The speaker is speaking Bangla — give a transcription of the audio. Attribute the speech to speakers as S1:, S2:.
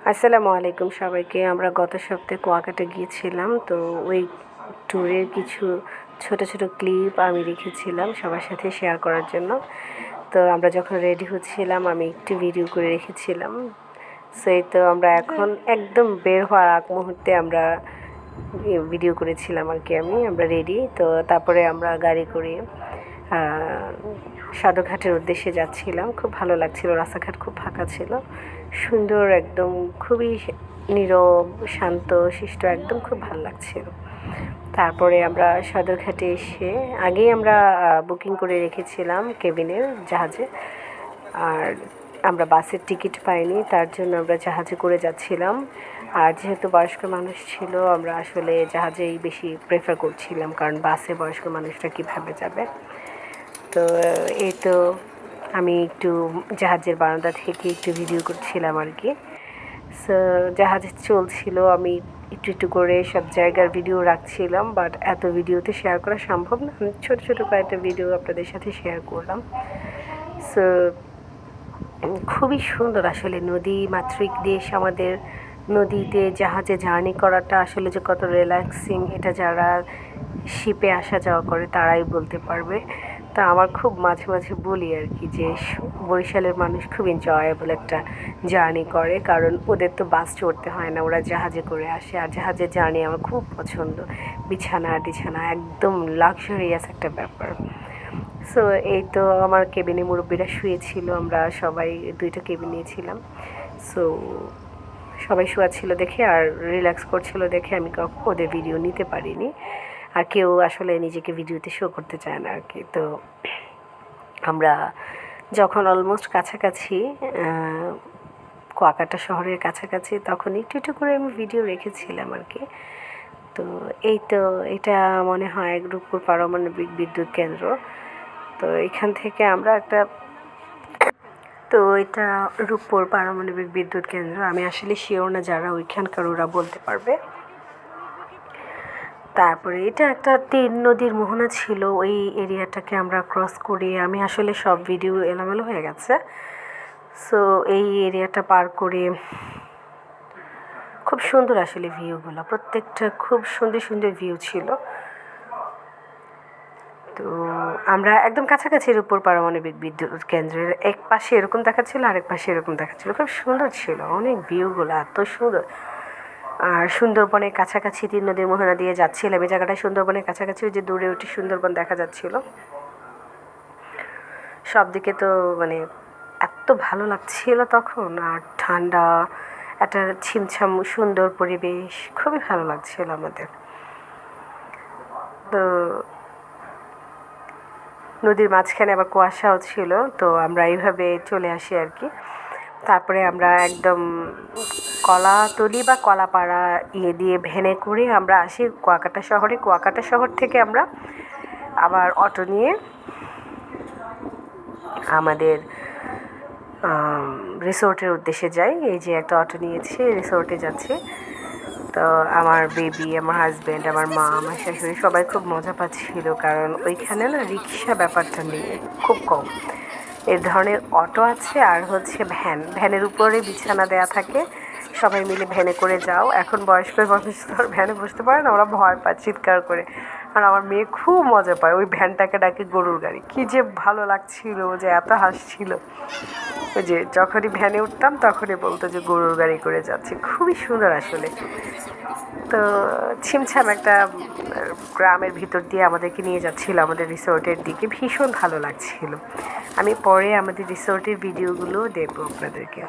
S1: আসসালামু আলাইকুম সবাইকে। আমরা গত সপ্তাহে কুয়াকাটা গিয়েছিলাম, তো ওই ট্যুরের কিছু ছোট ছোট ক্লিপ আমি রেখেছিলাম সবার সাথে শেয়ার করার জন্য। তো আমরা যখন রেডি হচ্ছিলাম আমি একটু ভিডিও করে রেখেছিলাম। সেই তো আমরা এখন একদম বের হওয়ার আগ মুহূর্তে আমরা ভিডিও করেছিলাম আর কি। আমরা রেডি, তো তারপরে আমরা গাড়ি করে সাধুঘাটের উদ্দেশ্যে যাচ্ছিলাম। খুব ভালো লাগছিল, রাস্তাঘাট খুব ফাঁকা ছিল, সুন্দর একদম, খুবই নীরব শান্ত শিষ্ট, একদম খুব ভালো লাগছিল। তারপরে আমরা সদরঘাটে এসে আগেই আমরা বুকিং করে রেখেছিলাম কেবিনের জাহাজে, আর আমরা বাসের টিকিট পাইনি, তার জন্য আমরা জাহাজে করে যাচ্ছিলাম। আর যেহেতু বয়স্ক মানুষ ছিল, আমরা আসলে জাহাজেই বেশি প্রেফার করছিলাম, কারণ বাসে বয়স্ক মানুষরা কীভাবে যাবে। তো এই তো আমি একটু জাহাজের বারান্দা থেকে একটু ভিডিও করছিলাম আর কি। সো জাহাজ চলছিল, আমি একটু একটু করে সব জায়গার ভিডিও রাখছিলাম, বাট এত ভিডিওতে শেয়ার করা সম্ভব না। আমি ছোটো ছোটো কয়েকটা ভিডিও আপনাদের সাথে শেয়ার করলাম। সো খুবই সুন্দর আসলে, নদী মাতৃক দেশ আমাদের। নদীতে জাহাজে জার্নি করাটা আসলে যে কত রিল্যাক্সিং, এটা যারা শিপে আসা যাওয়া করে তারাই বলতে পারবে। তা আমার খুব মাঝে মাঝে বলি আর কি যে বরিশালের মানুষ খুব এনজয়েবল একটা জার্নি করে, কারণ ওদের তো বাস চড়তে হয় না, ওরা জাহাজে করে আসে। আর জাহাজের জার্নি আমার খুব পছন্দ, বিছানা টিছানা একদম লাক্সারিয়াস একটা ব্যাপার। সো এই তো আমার কেবিনে মুরব্বীরা শুয়েছিল, আমরা সবাই দুইটা কেবিন নিয়েছিলাম। সো সবাই শোয়া ছিল দেখে আর রিল্যাক্স করছিল দেখে আমি ওদের ভিডিও নিতে পারিনি। আর কেউ আসলে নিজেকে ভিডিওতে শো করতে চায় না আর কি। তো আমরা যখন অলমোস্ট কাছাকাছি, কুয়াকাটা শহরের কাছাকাছি, তখন একটু একটু করে আমি ভিডিও রেখেছিলাম আর কি। তো এই তো এটা মনে হয় রূপপুর পারমাণবিক বিদ্যুৎ কেন্দ্র। তো এখান থেকে আমরা একটা, তো এটা রূপপুর পারমাণবিক বিদ্যুৎ কেন্দ্র। আমি আসলে শিওর না, যারা ওইখানকার ওরা বলতে পারবে। তারপরে এটা একটা তিন নদীর মোহনা ছিল, ওই এরিয়াটাকে আমরা ক্রস করে, আমি আসলে সব ভিডিও এলোমেলো হয়ে গেছে। সো এই এরিয়াটা পার করে খুব সুন্দর আসলে ভিউগুলো, প্রত্যেকটা খুব সুন্দর সুন্দর ভিউ ছিল। তো আমরা একদম কাছাকাছির উপর পারমাণবিক বিদ্যুৎ কেন্দ্রের এক পাশে এরকম দেখাচ্ছিল, আরেক পাশে এরকম দেখাচ্ছিল, খুব সুন্দর ছিল, অনেক ভিউগুলো এত সুন্দর। আর সুন্দরবনের কাছাকাছি তিন নদীর মোহনা দিয়ে যাচ্ছিলাম, এই জায়গাটা সুন্দরবনের কাছাকাছি, ওই যে দূরে ওটি সুন্দরবন দেখা যাচ্ছিল সব দিকে। তো মানে এত ভালো লাগছিল তখন, আর ঠান্ডা, একটা ছিমছাম সুন্দর পরিবেশ, খুবই ভালো লাগছিল আমাদের। তো নদীর মাঝখানে আবার কুয়াশাও ছিল, তো আমরা এইভাবে চলে আসি আর কি। তারপরে আমরা একদম কলাতলি বা কলাপাড়া দিয়ে ভ্যানে করে আমরা আসি কুয়াকাটা শহরে। কুয়াকাটা শহর থেকে আমরা আবার অটো নিয়ে আমাদের রিসোর্টের উদ্দেশ্যে যাই। এই যে একটা অটো নিয়েছি, রিসোর্টে যাচ্ছি। তো আমার বেবি, আমার হাজব্যান্ড, আমার মা, আমার শাশুড়ি সবাই খুব মজা পাচ্ছিল, কারণ ওইখানে না রিক্সা ব্যাপারটা নেই, খুব কম। এ ধরনের অটো আছে, আর হচ্ছে ভ্যানের উপরে বিছানা দেয়া থাকে, সবাই মিলে ভ্যানে করে যাও। এখন বয়স্ক মানুষ তো আর ভ্যানে বসতে পারে না, ওরা ভয় পায় চিৎকার করে। আর আমার মেয়ে খুব মজা পায়, ওই ভ্যানটাকে ডাকে গরুর গাড়ি। কী যে ভালো লাগছিল, যে এত হাসছিল। ওই যে যখনই ভ্যানে উঠতাম তখনই বলতো যে গরুর গাড়ি করে যাচ্ছে, খুবই সুন্দর আসলে। তো ছিমছাম একটা গ্রামের ভিতর দিয়ে আমাদেরকে নিয়ে যাচ্ছিল আমাদের রিসোর্টের দিকে, ভীষণ ভালো লাগছিল। আমি পরে আমাদের রিসোর্টের ভিডিওগুলো দেবো আপনাদেরকে।